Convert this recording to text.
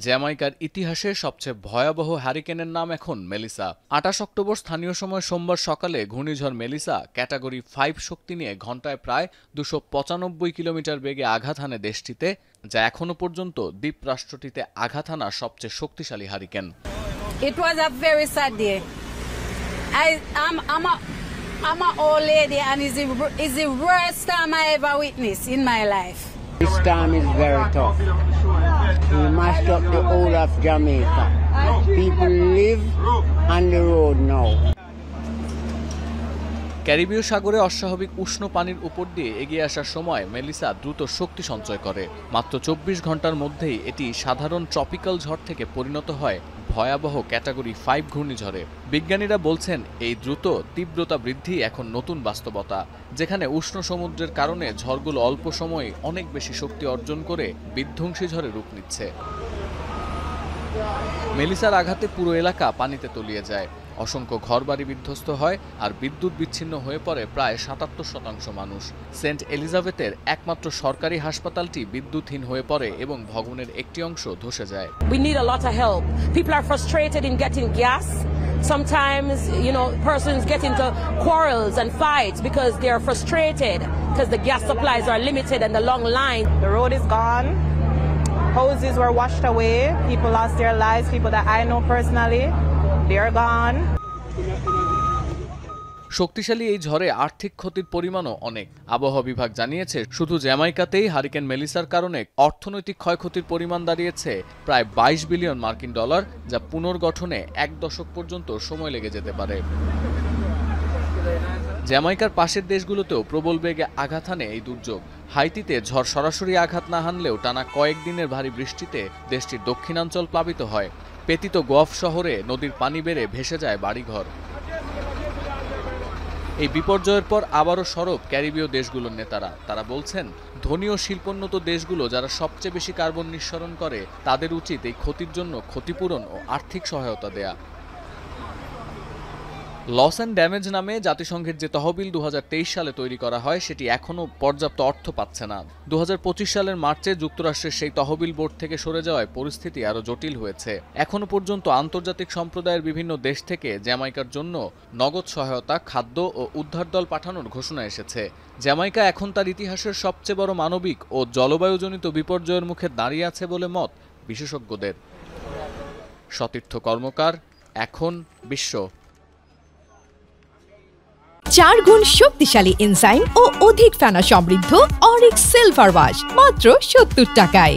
জ্যামাইকার ইতিহাসে সবচেয়ে ভয়াবহ হ্যারিকেনের নাম এখন মেলিসা। ২৮ অক্টোবর স্থানীয় সময় সোমবার সকালে ঘূর্ণিঝড় মেলিসা ক্যাটাগরি 5 শক্তি নিয়ে ঘণ্টায় প্রায় ২৯৫ কিলোমিটার বেগে আঘাত হানে দেশটিতে, যা এখনো পর্যন্ত দ্বীপরাষ্ট্রটিতে আঘাত হানা সবচেয়ে শক্তিশালী hurricane. It was a very sad day. I'm an old lady and it's the worst storm I ever witnessed in my life. This storm is very tough. We mashed up the whole of Jamaica. People live on the road now. ক্যারিবীয় সাগরে অস্বাভাবিক উষ্ণ পানির উপর দিয়ে এগিয়ে আসার সময় Melissa দ্রুত শক্তি সঞ্চয় করে। মাত্র ২৪ ঘন্টার মধ্যেই এটি সাধারণ ট্রপিক্যাল ঝড় থেকে পরিণত হয় ভয়াবহ ক্যাটাগরি 5 ঘূর্ণিঝড়ে। বিজ্ঞানীরা বলছেন, এই দ্রুত তীব্রতা বৃদ্ধি এখন নতুন বাস্তবতা, যেখানে উষ্ণ সমুদ্রের কারণে ঝড়গুলো অল্প সময়ে অনেক বেশি শক্তি অর্জন করে বিধ্বংসী ঝড়ে রূপ নিচ্ছে। মেলিসার আঘাতে পুরো এলাকা পানিতে তলিয়ে যায়, অসংখ্য ঘরবাড়ি বিধ্বস্ত হয় আর বিদ্যুৎ বিচ্ছিন্ন হয়ে পড়ে প্রায় ৭৭% মানুষ। সেন্ট এলিজাবেথের একমাত্র সরকারি হাসপাতালটি বিদ্যুৎহীন হয়ে পড়ে এবং ভবনের একটি অংশ ধসে যায়। We need a lot of help. People are frustrated in getting gas. Sometimes, persons get into quarrels and fights because they are frustrated because the gas supplies are limited and the long line. The road is gone. Houses were washed away. People lost their lives. People that I know personally, they are gone. শক্তিশালী এই ঝড়ে আর্থিক ক্ষতির পরিমাণও অনেক। আবহাওয়া বিভাগ জানিয়েছে, শুধু জ্যামাইকাতেই হারিকেন মেলিসার কারণে অর্থনৈতিক ক্ষয়ক্ষতির পরিমাণ দাঁড়িয়েছে প্রায় ২২ বিলিয়ন মার্কিন ডলার, যা পুনর্গঠনে ১ দশক পর্যন্ত সময় লেগে যেতে পারে। জ্যামাইকার পাশের দেশগুলোতেও প্রবল বেগে আঘাত হানে এই দুর্যোগ। হাইতিতে ঝড় সরাসরি আঘাত না হানলেও টানা কয়েকদিনের ভারী বৃষ্টিতে দেশটির দক্ষিণাঞ্চল প্লাবিত হয়। পেতিত গোয়াফ শহরে নদীর পানি বেড়ে ভেসে যায় বাড়িঘর। এই বিপর্যয়ের পর আবারও সরব ক্যারিবীয় দেশগুলোর নেতারা। তারা বলছেন, ধনী ও শিল্পোন্নত দেশগুলো যারা সবচেয়ে বেশি কার্বন নিঃসরণ করে, তাদের উচিত এই ক্ষতির জন্য ক্ষতিপূরণ ও আর্থিক সহায়তা দেয়া। লস অ্যান্ড ড্যামেজ নামে জাতিসংঘের যে তহবিল ২০২৩ সালে তৈরি করা হয়, সেটি এখনও পর্যাপ্ত অর্থ পাচ্ছে না। ২০২৫ সালের মার্চে যুক্তরাষ্ট্রের সেই তহবিল বোর্ড থেকে সরে যাওয়ায় পরিস্থিতি আরও জটিল হয়েছে। এখনও পর্যন্ত আন্তর্জাতিক সম্প্রদায়ের বিভিন্ন দেশ থেকে জ্যামাইকার জন্য নগদ সহায়তা, খাদ্য ও উদ্ধার দল পাঠানোর ঘোষণা এসেছে। জ্যামাইকা এখন তার ইতিহাসের সবচেয়ে বড় মানবিক ও জলবায়ুজনিত বিপর্যয়ের মুখে দাঁড়িয়ে আছে বলে মত বিশেষজ্ঞদের। সতীর্থ কর্মকার, এখন বিশ্ব। ৪ গুণ শক্তিশালী এনজাইম ও অধিক ফেনা সমৃদ্ধ অরিক সিলভার ওয়াশ মাত্র ৭০ টাকায়।